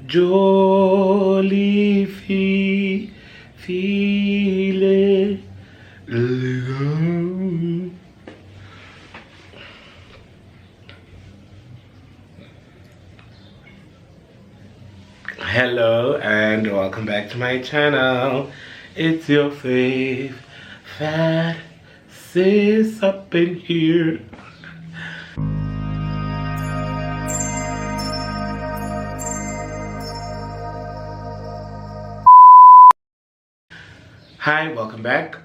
Jolly file. Hello and welcome back to my channel. It's your fave fat sis up in here. Hi, welcome back.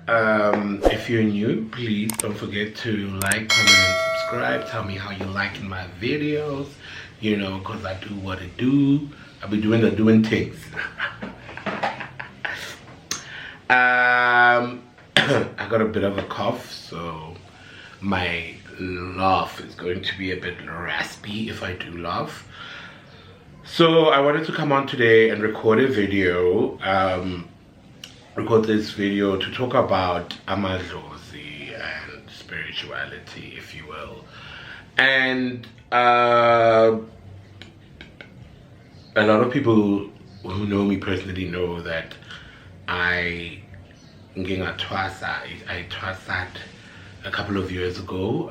If you're new, please don't forget to like, comment, and subscribe. Tell me how you liking my videos, you know, because I do what I do. I'll be doing the doing things. I got a bit of a cough, so my laugh is going to be a bit raspy if I do laugh. So I wanted to come on today and record a video. Record this video to talk about Dlozi and spirituality, if you will. And a lot of people who know me personally know that I twasat a couple of years ago,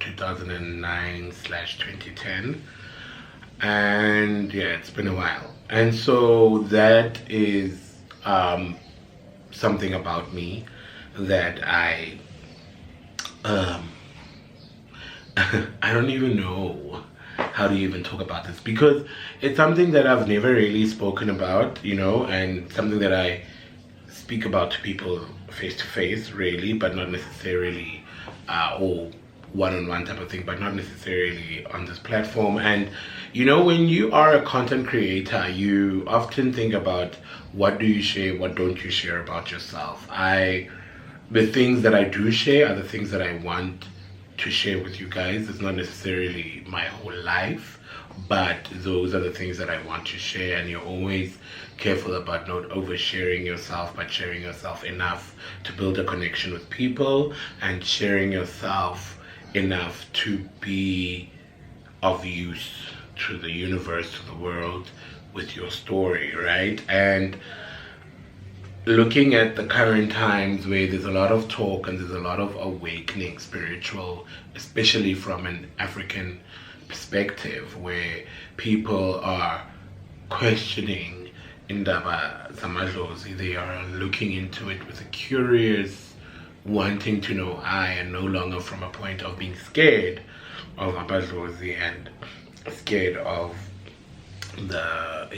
2009/2010, and yeah, it's been a while. And so that is something about me that I don't even know how to even talk about this, because it's something that I've never really spoken about, you know, and something that I speak about to people face to face, really, but not necessarily or one-on-one type of thing, but not necessarily on this platform. And you know, when you are a content creator, you often think about what do you share, what don't you share about yourself. The things that I do share are the things that I want to share with you guys. It's not necessarily my whole life, but those are the things that I want to share. And you're always careful about not oversharing yourself, but sharing yourself enough to build a connection with people, and sharing yourself enough to be of use to the universe, to the world, with your story, right? And looking at the current times where there's a lot of talk and there's a lot of awakening spiritual, especially from an African perspective, where people are questioning indaba zamadlozi, they are looking into it with a curious wanting to know I, and no longer from a point of being scared of Dlozi and scared of the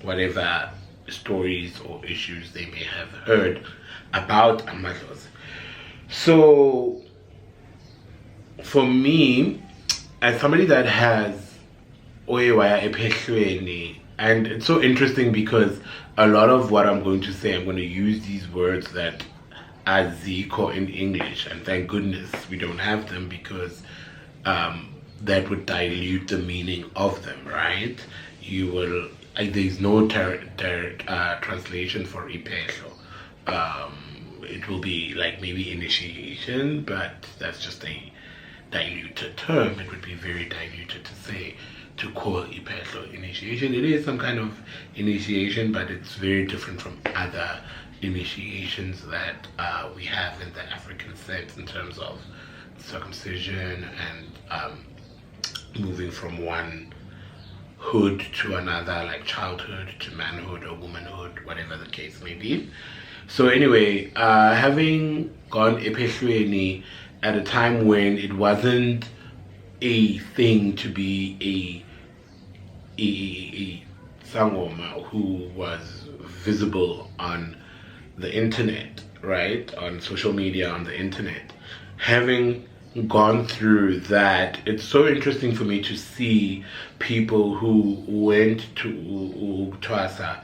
whatever stories or issues they may have heard about Dlozi. So for me, as somebody that has Oewaya Epehlweni, and it's so interesting because a lot of what I'm going to say, I'm going to use these words that are Ziko in English, and thank goodness we don't have them, because that would dilute the meaning of them, right? You will, there's no translation for Ipehlo. It will be like maybe initiation, but that's just a diluted term. It would be very diluted to call Ipehlo initiation. It is some kind of initiation, but it's very different from other initiations that we have in the African sense, in terms of circumcision and moving from one hood to another, like childhood to manhood or womanhood, whatever the case may be. So anyway, having gone Epehlweni at a time when it wasn't a thing to be a sangoma who was visible on the internet, right, on social media, on the internet, having gone through that, it's so interesting for me to see people who went to Twasa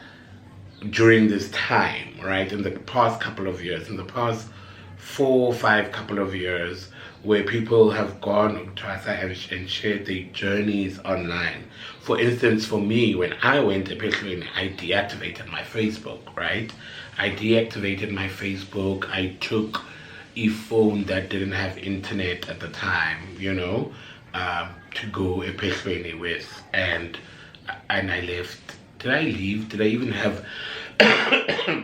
during this time, right, in the past couple of years, in the past 4 or 5 couple of years, where people have gone to Twasa and shared their journeys online. For instance, for me, when I went to Epehlweni, I deactivated my Facebook, right? I deactivated my Facebook. I took a phone that didn't have internet at the time, you know, to go Epehlweni with, and and I left. Did I leave? Did I even have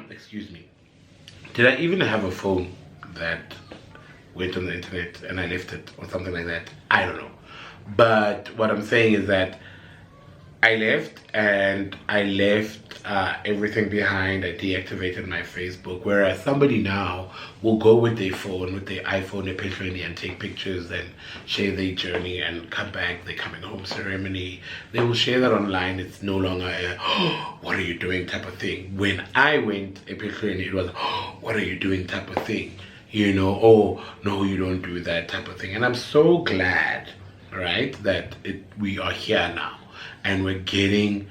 excuse me, did I even have a phone that went on the internet and I left it or something like that? I don't know. But what I'm saying is that I left, and I left everything behind. I deactivated my Facebook, whereas somebody now will go with their phone, with their iPhone, their picture, and take pictures and share their journey and come back, their coming home ceremony. They will share that online. It's no longer a, oh, what are you doing type of thing. When I went a picture, and it was, oh, what are you doing type of thing. You know, oh, no, you don't do that type of thing. And I'm so glad, right, that we are here now. And we're getting,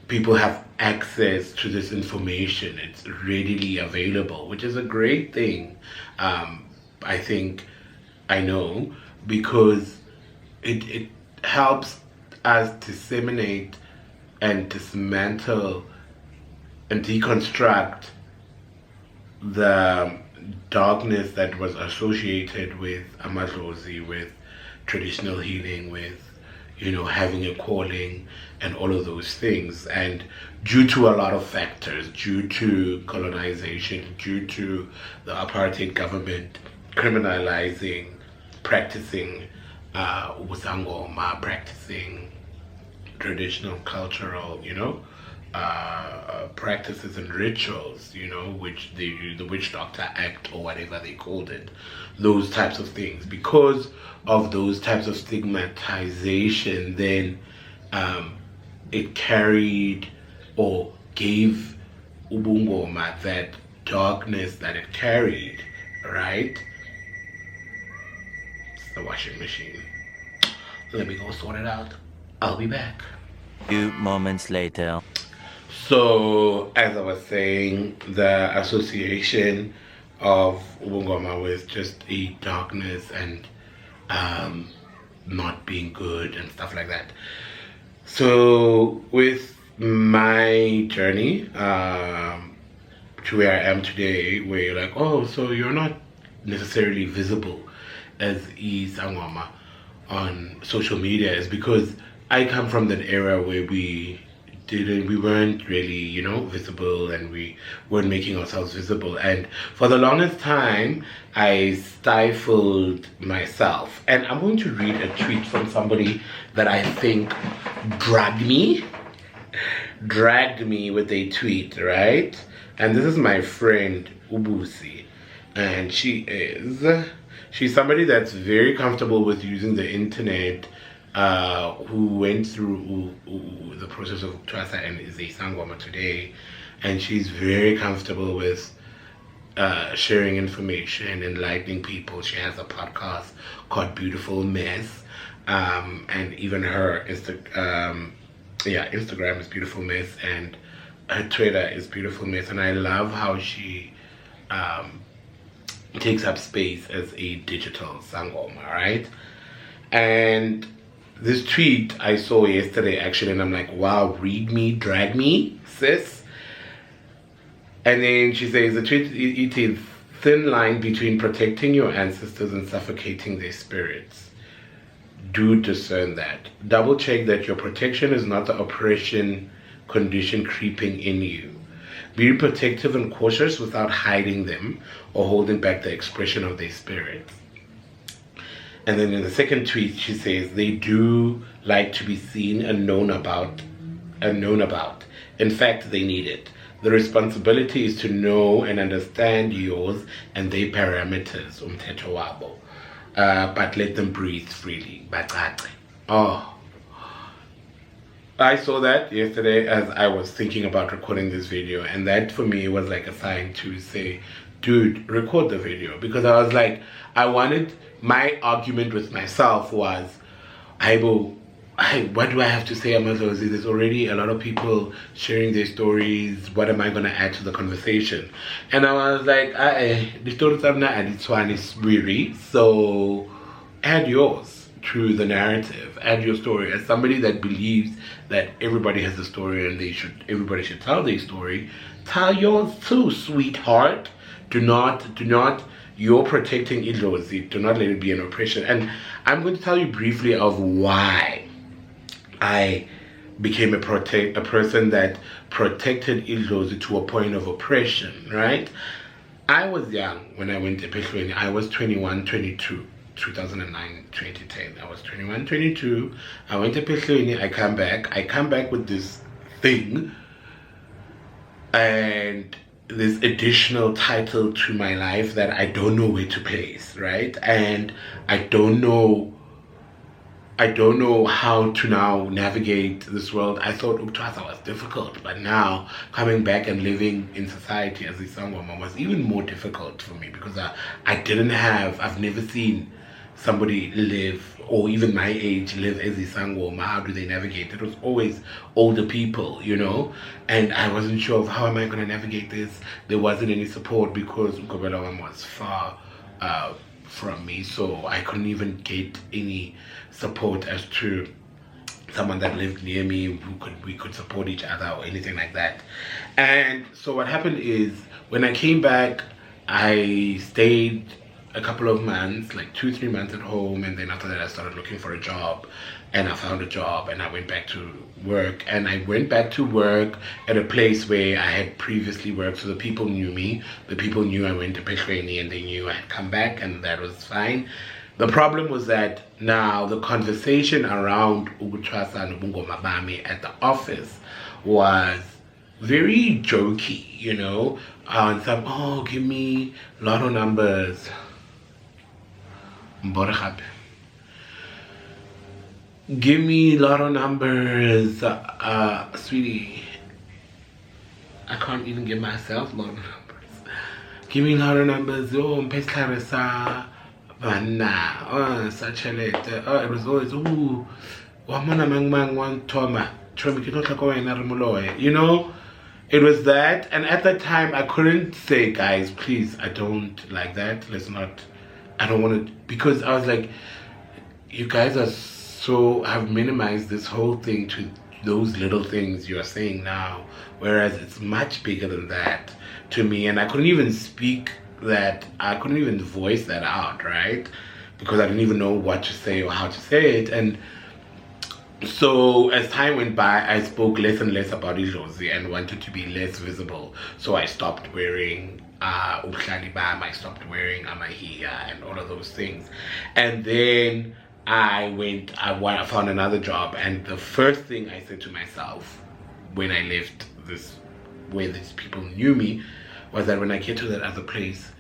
people have access to this information. It's readily available, which is a great thing. I think, I know, because it helps us disseminate and dismantle and deconstruct the darkness that was associated with Dlozi, with traditional healing, with, you know, having a calling and all of those things. And due to a lot of factors, due to colonization, due to the apartheid government criminalizing, practicing usangoma, practicing traditional cultural, you know, practices and rituals, you know, which they use, the Witch Doctor Act or whatever they called it, those types of things. Because of those types of stigmatization, then it carried or gave ubungoma that darkness that it carried, right? It's the washing machine. Let me go sort it out. I'll be back. Few moments later. So, as I was saying, the association of ubungoma with just a darkness and not being good and stuff like that. So with my journey to where I am today, where you're like, oh, so you're not necessarily visible as Isangoma on social media, is because I come from that era where we weren't really, you know, visible, and we weren't making ourselves visible. And for the longest time, I stifled myself. And I'm going to read a tweet from somebody that I think dragged me with a tweet, right? And this is my friend Ubusi. And she's somebody that's very comfortable with using the internet, who went through the process of Twasa and is a Sangoma today, and she's very comfortable with sharing information, enlightening people. She has a podcast called Beautiful Mess, and even her Instagram is Beautiful Mess, and her Twitter is Beautiful Mess. And I love how she takes up space as a digital Sangoma, right? And this tweet I saw yesterday, actually, and I'm like, wow, read me, drag me, sis. And then she says, the tweet, it is thin line between protecting your ancestors and suffocating their spirits. Do discern that. Double check that your protection is not the oppression condition creeping in you. Be protective and cautious without hiding them or holding back the expression of their spirits. And then in the second tweet, she says, they do like to be seen and known about. In fact, they need it. The responsibility is to know and understand yours and their parameters, umthetho wabo. But let them breathe freely. Oh. I saw that yesterday as I was thinking about recording this video, and that for me was like a sign to say, dude, record the video. Because I was like, my argument with myself was, what do I have to say about those? There's already a lot of people sharing their stories. What am I going to add to the conversation? And I was like, the stories I'm not adding to one is weary, so add yours to the narrative. Add your story. As somebody that believes that everybody has a story and everybody should tell their story, tell yours too, sweetheart. Do not, you're protecting Dlozi. Do not let it be an oppression. And I'm going to tell you briefly of why I became a person that protected Dlozi to a point of oppression, right? I was young when I went to Pehlweni. I was 21, 22, 2009, 2010. I was 21, 22. I went to Pehlweni. I come back with this thing and this additional title to my life that I don't know where to place, right? And I don't know how to now navigate this world. I thought Uktwasa was difficult, but now coming back and living in society as a Sangoma was even more difficult for me, because I've never seen somebody live, or even my age, live as a Sangoma. How do they navigate? It was always older people, and I wasn't sure of how am I going to navigate this. There wasn't any support because Ukobelawam was far from me, so I couldn't even get any support as to someone that lived near me we could support each other or anything like that. And so what happened is, when I came back, I stayed a couple of months, like 2-3 months at home, and then after that I started looking for a job, and I found a job, and I went back to work. And I went back to work at a place where I had previously worked, so the people knew me. The people knew I went to Pehlweni, and they knew I had come back, and that was fine. The problem was that now the conversation around Ugutrasa and Ubungoma Bami at the office was very jokey, and some, oh, give me lotto numbers. Give me lotto numbers, sweetie. I can't even give myself lotto numbers. Give me lotto numbers. Oh, Peslaresa. Such a letter. Oh, it was always, ooh, it was that. And at that time I couldn't say, guys, please, I don't like that. I don't want to, because I was like, you guys have minimized this whole thing to those little things you are saying now, whereas it's much bigger than that to me. And I couldn't even voice that out, right? Because I didn't even know what to say or how to say it. And so as time went by, I spoke less and less about Dlozi and wanted to be less visible. So I stopped wearing Ubhlali-bam, I stopped wearing Amahiya and all of those things. And then I found another job, and the first thing I said to myself when I left where these people knew me, was that when I get to that other place,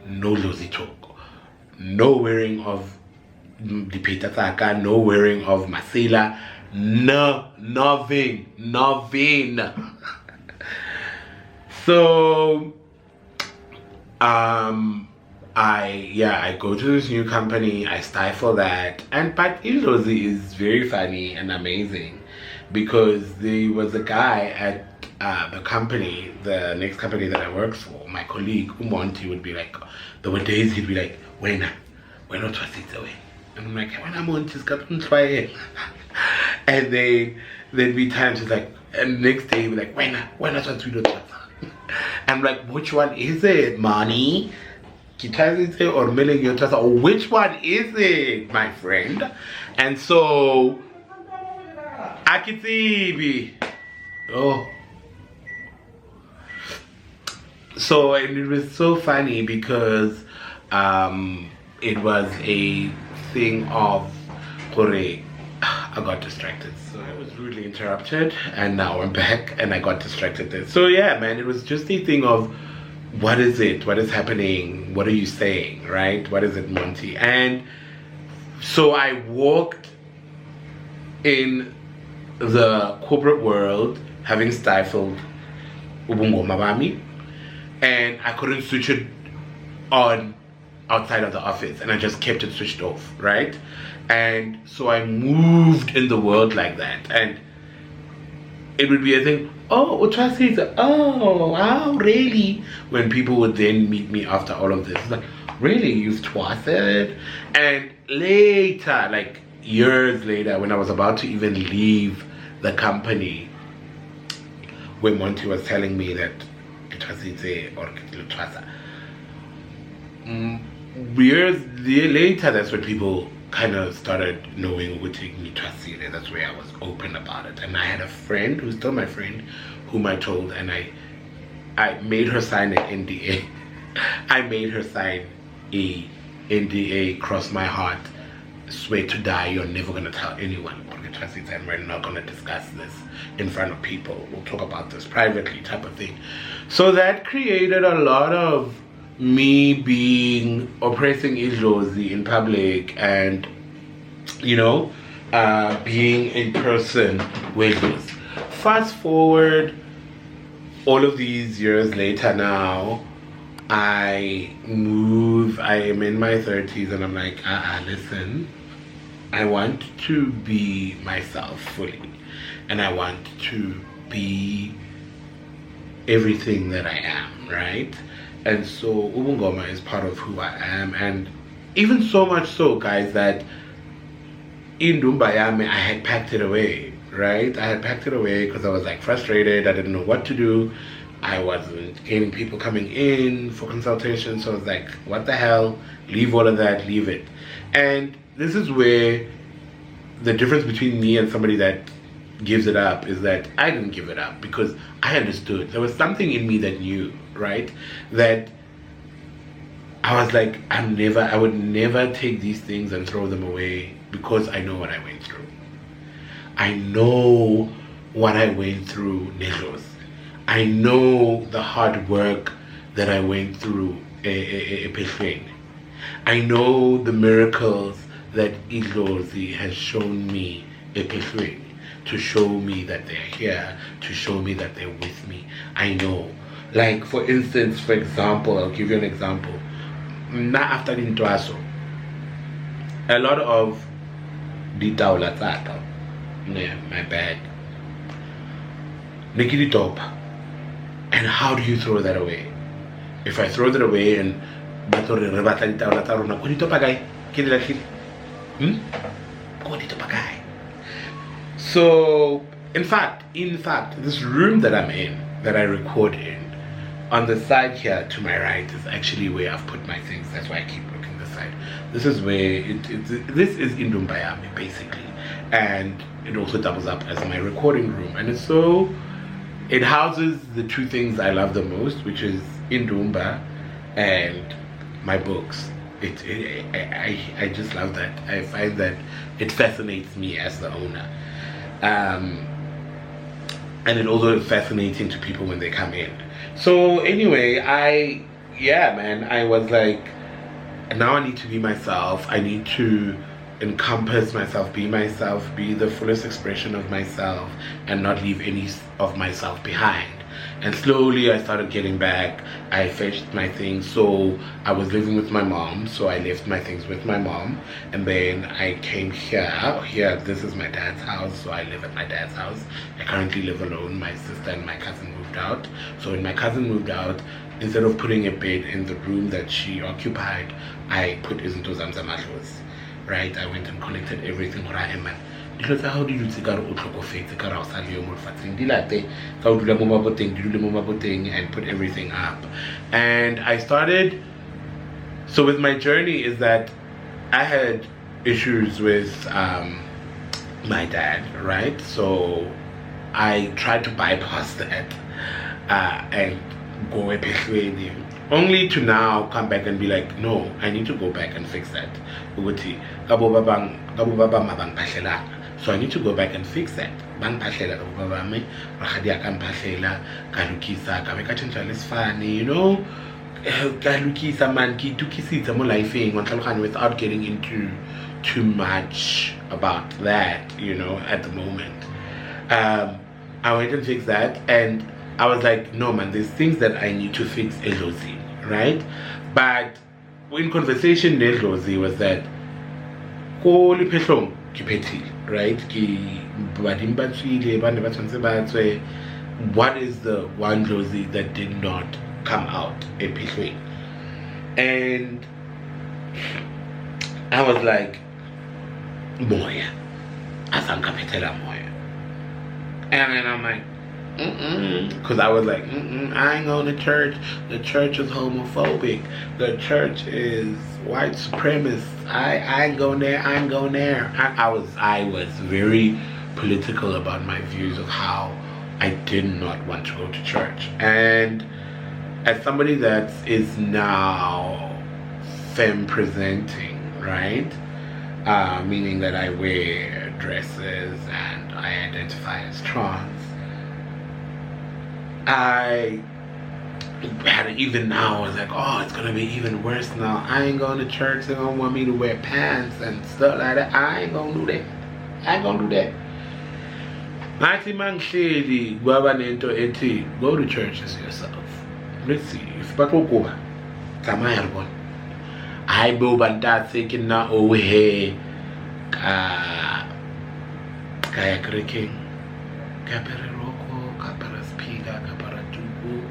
no Dlozi talk, no wearing of Dipeta Taka, no wearing of Masela, nothing. So I go to this new company, I stifle that, but Dlozi is very funny and amazing, because there was a guy at the company, the next company that I worked for, my colleague Umonti would be like, there were days he'd be like, when not was it away? And I'm like, when I'm on this try. And then there'd be times he's like, and next day he'd be like, when not was we don't. I'm like, which one is it, money? Or mailing your trust, or which one is it, my friend? And so I could see so it was so funny, because it was a thing of I got distracted, so I was rudely interrupted, and now I'm back and I got distracted there. So yeah, man, it was just a thing of, what is it? What is happening? What are you saying, right? What is it, Monty? And so I walked in the corporate world, having stifled Ubungoma Bami, and I couldn't switch it on outside of the office, and I just kept it switched off, right? And so I moved in the world like that, and it would be a thing, oh, Utrasi, oh, wow, really? When people would then meet me after all of this, it's like, really, you've twice-ed? And later, like years later, when I was about to even leave the company, when Monty was telling me that Utrasi or Utrasa, years later, that's when people kind of started knowing who taking me to. That's where I was open about it. And I had a friend who's still my friend, whom I told, and I made her sign an NDA. I made her sign a NDA, cross my heart, swear to die, you're never gonna tell anyone, and we're not gonna discuss this in front of people. We'll talk about this privately, type of thing. So that created a lot of me being oppressing Dlozi in public, and being a person with this. Fast forward all of these years later now, I am in my 30s, and I'm like, listen, I want to be myself fully, and I want to be everything that I am, right? And so Ubungoma is part of who I am, and even so much so, guys, that in Dumbayame I had packed it away, right? I had packed it away because I was like frustrated. I didn't know what to do. I wasn't getting people coming in for consultation, so I was like, what the hell? Leave all of that, leave it. And this is where the difference between me and somebody that gives it up is that I didn't give it up because I understood. There was something in me that knew, right? That I was like, I would never take these things and throw them away because I know what I went through. I know what I went through, Dlozi. I know the hard work that I went through, I know the miracles that Dlozi has shown me, to show me that they're here, to show me that they're with me. I know. Like, for example, I'll give you an example. After Intwaso, a lot of the Daulatsata, my bag, Nikiti top. And how do you throw that away? If I throw that away and so in fact, this room that I'm in, that I record in, on the side here to my right is actually where I've put my things. That's why I keep looking this side. This is where this is Indumbayami basically, and it also doubles up as my recording room. And it houses the two things I love the most, which is Indumba and my books. I just love that. I find that it fascinates me as the owner. And it also is fascinating to people when they come in. So anyway, I was like, now I need to be myself. I need to encompass myself, be the fullest expression of myself, and not leave any of myself behind. And slowly I started getting back. I fetched my things. So I was living with my mom, so I left my things with my mom, and then I came here. This is my dad's house, so I live at my dad's house. I currently live alone. My sister and my cousin moved out. So when my cousin moved out, instead of putting a bed in the room that she occupied, I put izinto zami zamadlozi. Right, I went and collected everything what I am. Because how do you take out and put everything up? And I started. So with my journey is that I had issues with my dad, right? So I tried to bypass that and go a bit only to now come back and be like, no, I need to go back and fix that. So I need to go back and fix that. Without getting into too much about that, at the moment. I went and fixed that, and I was like, no man, there's things that I need to fix Dlozi, right? But in conversation Dlozi was that right? What is the one Dlozi that did not come out epithling? And I was like, Moya. And then I'm like, Because I was like, I ain't going to church. The church is homophobic. The church is white supremacist. I ain't going there. I ain't going there. I was very political about my views of how I did not want to go to church. And as somebody that is now femme presenting, right? Meaning that I wear dresses and I identify as trans. I had it even now. I was like, oh, it's gonna be even worse now. I ain't going to church. They don't want me to wear pants and stuff like that. I ain't gonna do that. Nathi mangihleli kwaba nento ethi go to churches yourself. Let's see. If bakokuba tsamaya re bona. I bo bantatse ke nna o he ka ya kerekeng ka pere roko ka para speaker ka para tuku,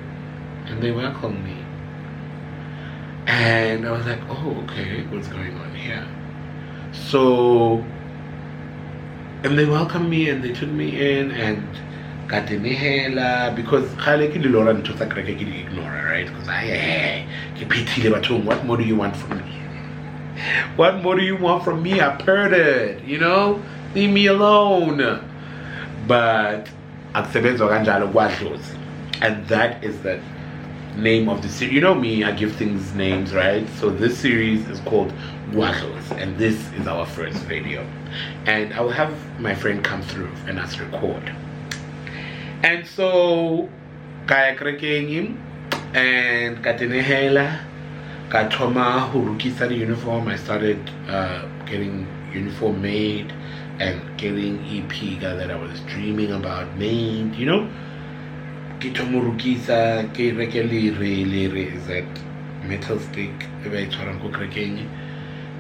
and they welcomed me. And I was like, oh, okay, what's going on here? So, and they welcomed me and they took me in and got in hela because khale ke dilora ntho tsa kereke ke di ignore, right? Because what more do you want from me? What more do you want from me? I heard it, you know? Leave me alone. But akusebenza kanjalo kwaDlozi. And that is the name of the series. You know me, I give things names, right? So this series is called Dlozi, and this is our first video. And I will have my friend come through and us record. And so kaya kerekeng and katenehela katoma hurukisa the uniform. I started getting uniform made and getting EP that I was dreaming about made, you know. Kitomurukisa ke rekeli re is that metal stick.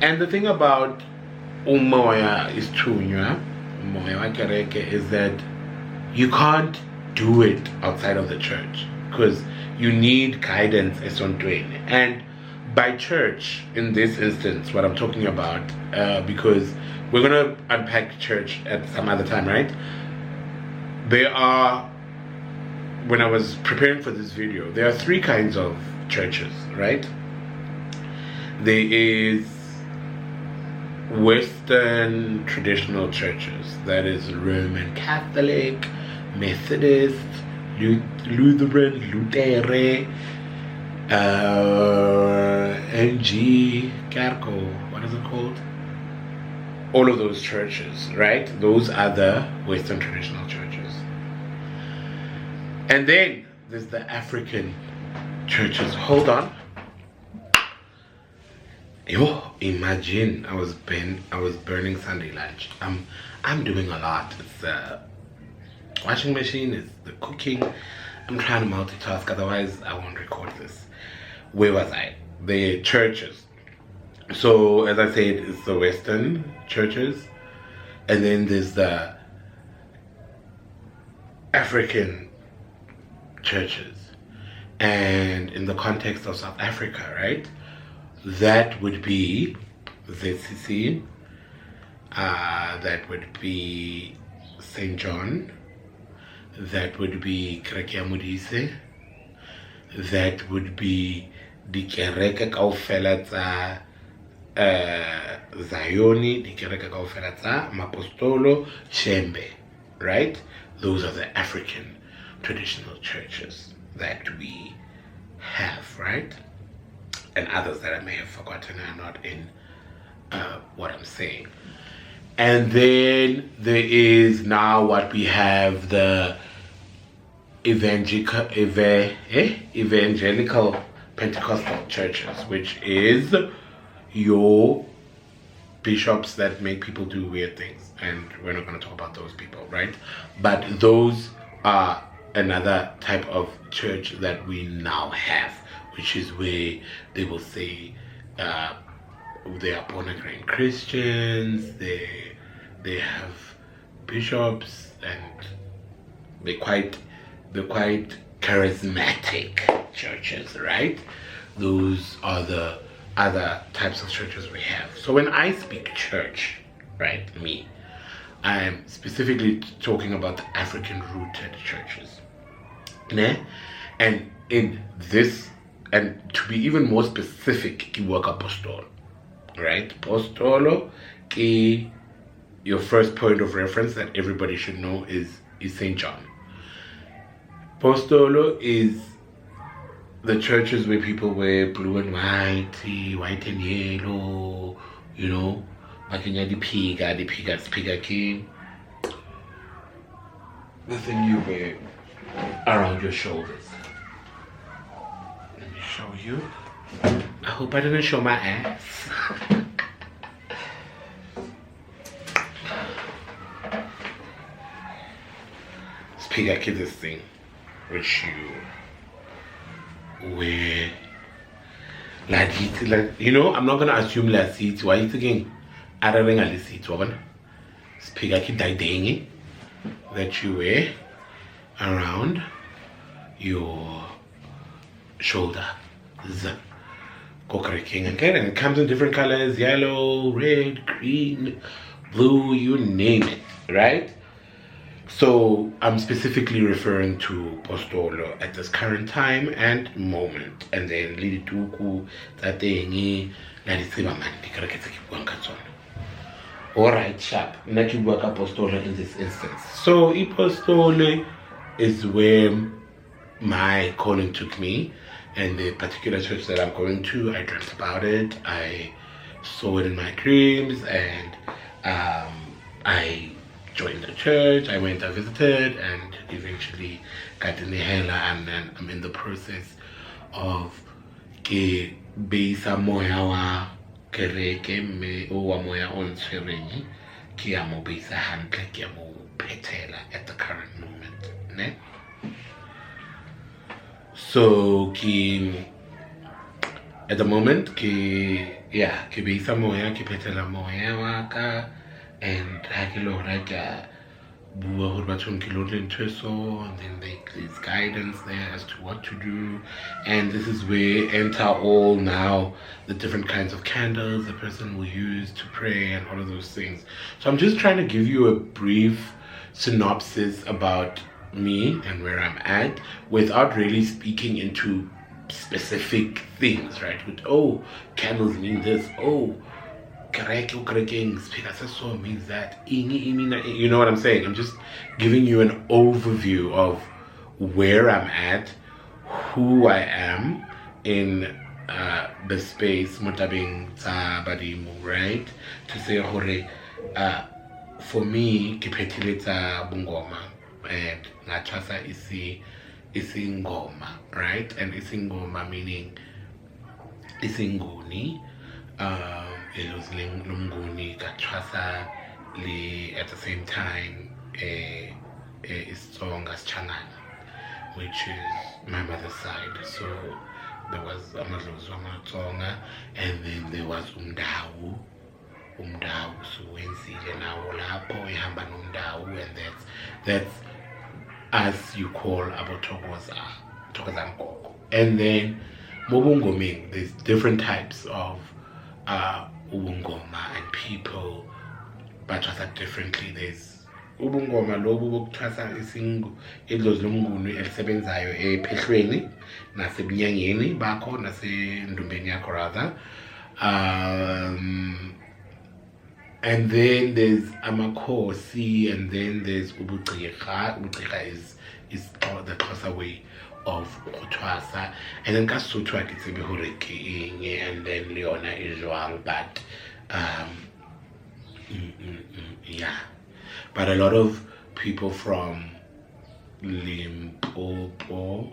And the thing about umoya is tunya, umoya wa kereke, is that you can't do it outside of the church because you need guidance as on doing. And by church, in this instance, what I'm talking about, because we're gonna unpack church at some other time, right? There are, when I was preparing for this video, there are three kinds of churches, right? There is Western traditional churches, that is Roman Catholic, Methodist, Lutheran, Lutere, NG, Carco, what is it called? All of those churches, right? Those are the Western traditional churches. And then there's the African churches. Hold on. Yo, imagine I was burning Sunday lunch. I'm doing a lot. It's the washing machine, it's the cooking. I'm trying to multitask, otherwise I won't record this. Where was I? The churches. So as I said, it's the Western churches, and then there's the African churches. And in the context of South Africa, right? That would be ZCC, that would be St. John, that would be Kereke Modise, that would be dikereke kaofela tsa Zayoni, dikereke kaofela tsa Mapostolo, Shembe, right? Those are the African traditional churches that we have, right? And others that I may have forgotten are not in what I'm saying. And then there is now what we have, the evangelical Pentecostal churches, which is your bishops that make people do weird things. And we're not going to talk about those people, right? But those are another type of church that we now have, which is where they will say they are born again Christians, they have bishops, and they're quite charismatic churches, right? Those are the other types of churches we have. So when I speak church, right, I'm specifically talking about the African rooted churches. Ne? And in this, and to be even more specific, ki work apostol, right? Apostolo, ki your first point of reference that everybody should know is Saint John. Apostolo is the churches where people wear blue and white and yellow, you know, makanya the piga king. The thing you wear around your shoulders. Let me show you. I hope I didn't show my ass. Speak at this thing, which you wear. Like, you know, I'm not gonna assume la seat. Why you thinking? I don't think I seat. Speak at it that you wear around your shoulder. And it comes in different colors: yellow, red, green, blue, you name it, right? So I'm specifically referring to Postolo at this current time and moment. And then Lidituku, Tatengi, Alright, sharp. Naki work Apostolo in this instance. So Apostolo is where my calling took me. And the particular church that I'm going to, I dreamt about it. I saw it in my dreams, and I joined the church. I went, I visited, and eventually got in the hela, and then I'm in the process of ke beisa moya wa kereke me o wa moya on tshwereng ke ya mo beisa hantle ke ya mo phethela at the current moment, ne? So at the moment ke beisa moya ke phethela moya wa ka, and ha ke lo rata bua hore bathong ke lo ntwe so, and then there's guidance there as to what to do. And this is where enter all now the different kinds of candles a person will use to pray and all of those things. So I'm just trying to give you a brief synopsis about me and where I'm at without really speaking into specific things, right? With, oh, candles mean this, oh, so means that, you know what I'm saying? I'm just giving you an overview of where I'm at, who I am in the space, mutabing badimu, right? To say, for me, kipetile bungoma, and nachasa isi ngoma, right? And isi ngoma meaning isinguni. It was Lunguni Katrasa Li at the same time a song as Changan, which is my mother's side. So there was Amadlozi Tonga, and then there was Umdawu Suwenzile Nawolapo, Ihamba Umdawu, and that's as you call Abotogoza Togazangoko. And then Mobungoming, there's different types of ubungoma and people bathwasa differently. There's ubungoma lobu bokuthwasa idlozi lomnguni elisebenzayo ephehlweni nasebunyangeni bakho nasendumbeni yakho rather, and then there's amakhosi, and then there's ubugqirha. Ubugqirha is the Xhosa way of Kutwasa, and then Kasutwa Kitsibihuriki, and then Leona is wrong, but yeah. But a lot of people from Limpopo,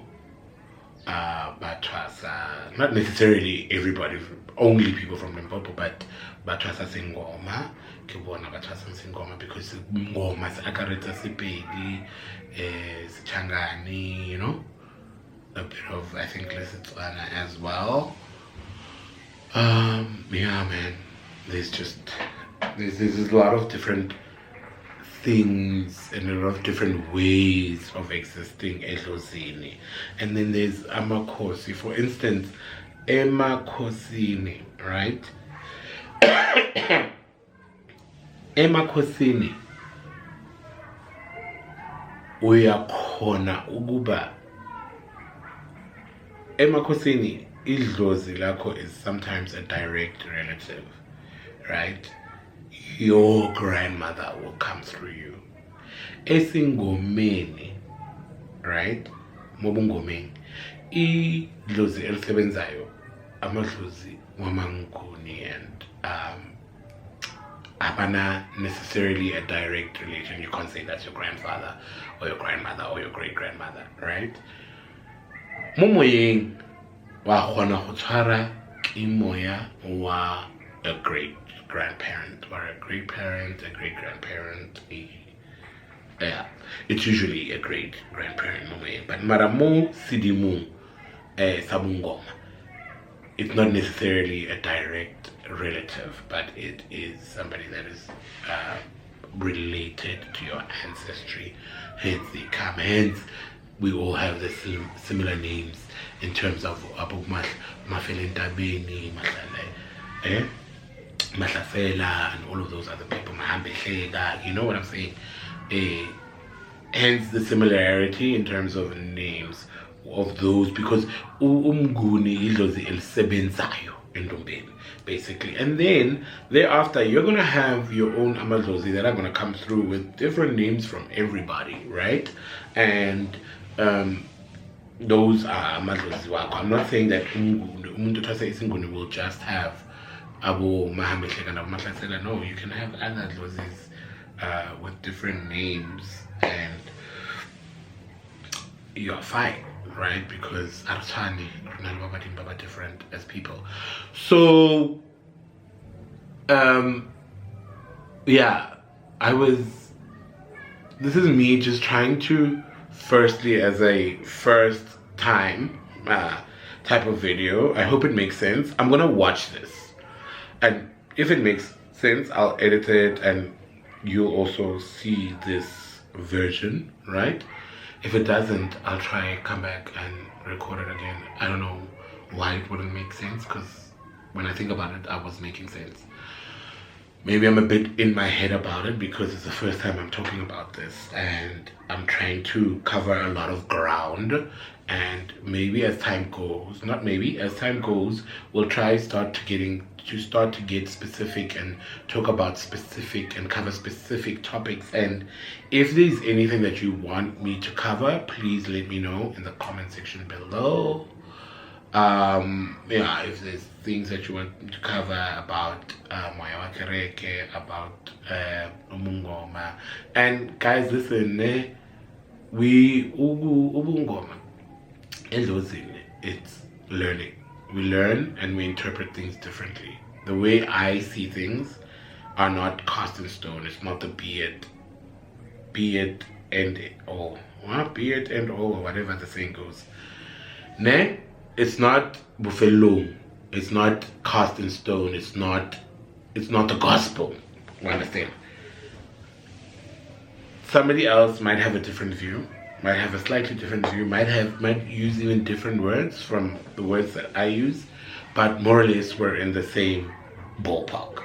Batwasa, not necessarily everybody, only people from Limpopo, but Batwasa Singoma, Kibona Batwasa Singoma, because Ngoma Sakareta Sipedi, Changani, you know. A bit of, I think, Lesotwana as well. Yeah, man. There's a lot of different things and a lot of different ways of existing Edlozini. And then there's Amakhosi. For instance, Emakhosini, right? Emakhosini uyakhona ukuba Emakhosini, Dlozi lakho is sometimes a direct relative, right? Your grandmother will come through you. Esingomeni, right? Mobungomeni. Dlozi elisebenzayo, amadlozi wamanguni and abana necessarily a direct relation. You can't say that's your grandfather or your grandmother or your great grandmother, right? Momoyeng wa khona go tshwara ke moya wa a great grandparent or a great parent, a great grandparent. Yeah, it's usually a great grandparent momoyeng, but maramo sidimu sabungoma. It's not necessarily a direct relative, but it is somebody that is related to your ancestry. Hence they come. Hence we all have the same similar names in terms of Abu Mafelentabeni, Mahlasela, and all of those other people. You know what I'm saying? Hence the similarity in terms of names of those, because umguni Dlozi elisebenzayo endombeni, basically. And then thereafter you're gonna have your own amadlozi that are gonna come through with different names from everybody, right? And those are amadlozi wakho. I'm not saying that umuntu thwasa isinguni will just have abo mahambehleka and abo mahlasela. No, you can have other dlozis with different names and you're fine, right? Because Archani, Baba different as people. So yeah, this is me just trying to, firstly, as a first time type of video. I hope it makes sense. I'm gonna watch this, and if it makes sense, I'll edit it and you'll also see this version, right? If it doesn't, I'll try come back and record it again. I don't know why it wouldn't make sense, because when I think about it, I was making sense. Maybe I'm a bit in my head about it because it's the first time I'm talking about this and I'm trying to cover a lot of ground, and maybe as time goes, as time goes, we'll try start to get specific and talk about specific and cover specific topics. And if there's anything that you want me to cover, please let me know in the comment section below. Yeah, if there's things that you want me to cover about Moya wa Kereke, about Umungoma. And guys, listen, we Ubungoma and it's learning. We learn and we interpret things differently. The way I see things are not cast in stone. It's not the be it and all, or whatever the saying goes. Ne? It's not buffalo. It's not cast in stone. It's not the gospel. You understand? Somebody else might have a different view, might have a slightly different view, might use even different words from the words that I use, but more or less we're in the same ballpark.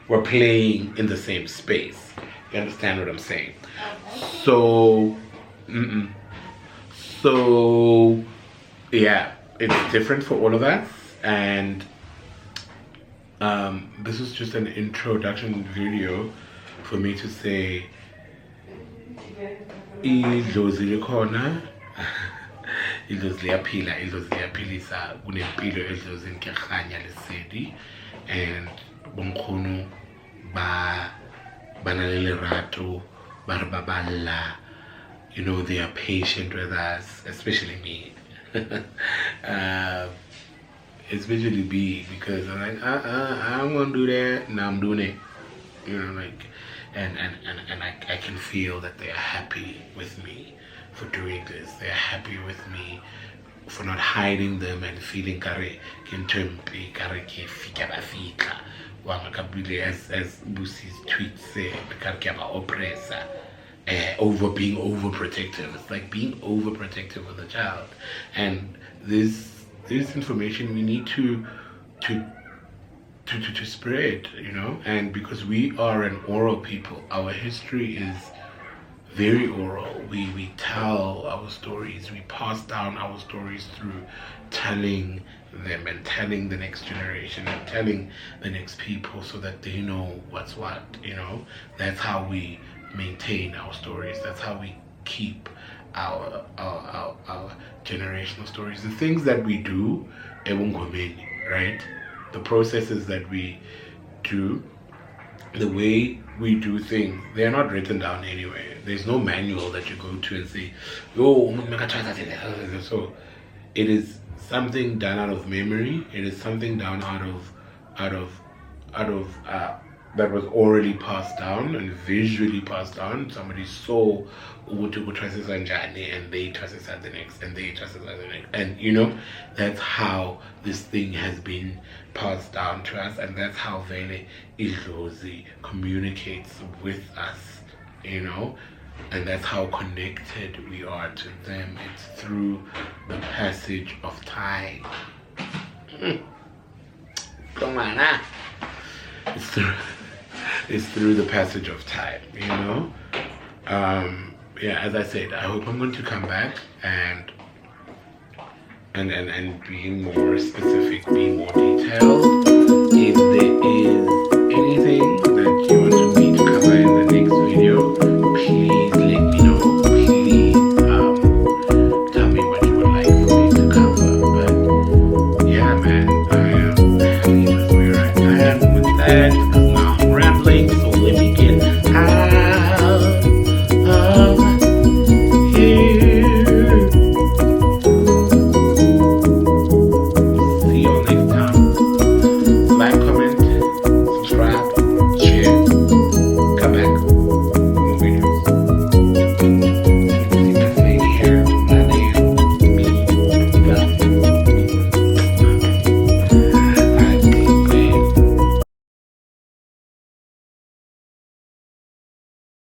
We're playing in the same space. You understand what I'm saying? So, so yeah, it's different for all of us, and this is just an introduction video for me to say idlozi likhona, idlozi liyaphila, idlozi liyaphilisa, kunempilo edlozini kuyarhanya lesedi, and bonkgono ba banalelerato ba re baballa, you know, they are patient with us, especially me. Especially me, because I'm like, I don't want to do that. Now I'm doing it, you know, like, and I can feel that they are happy with me for doing this. They are happy with me for not hiding them and feeling kare kintempi kare ke fika ba fitla wanga kabile, as Busi's tweet said, kare ke ba oppressor. Over being overprotective. It's like being overprotective of the child, and this information we need to spread, you know. And because we are an oral people, our history is very oral. We tell our stories, we pass down our stories through telling them and telling the next generation and telling the next people so that they know what's what, That's how we maintain our stories. That's how we keep our generational stories. The things that we do, right? The processes that we do, the way we do things, they're not written down anywhere. There's no manual that you go to and say, yo, so it is something done out of memory. It is something done out of that was orally passed down and visually passed down. Somebody saw and they trusted the next, and they trusted the next, and that's how this thing has been passed down to us, and that's how Vele Dlozi communicates with us, and that's how connected we are to them. It's through the passage of time. Come on, It's through the passage of time, as I said, I hope I'm going to come back and be more specific, be more detailed. If there is anything that you want to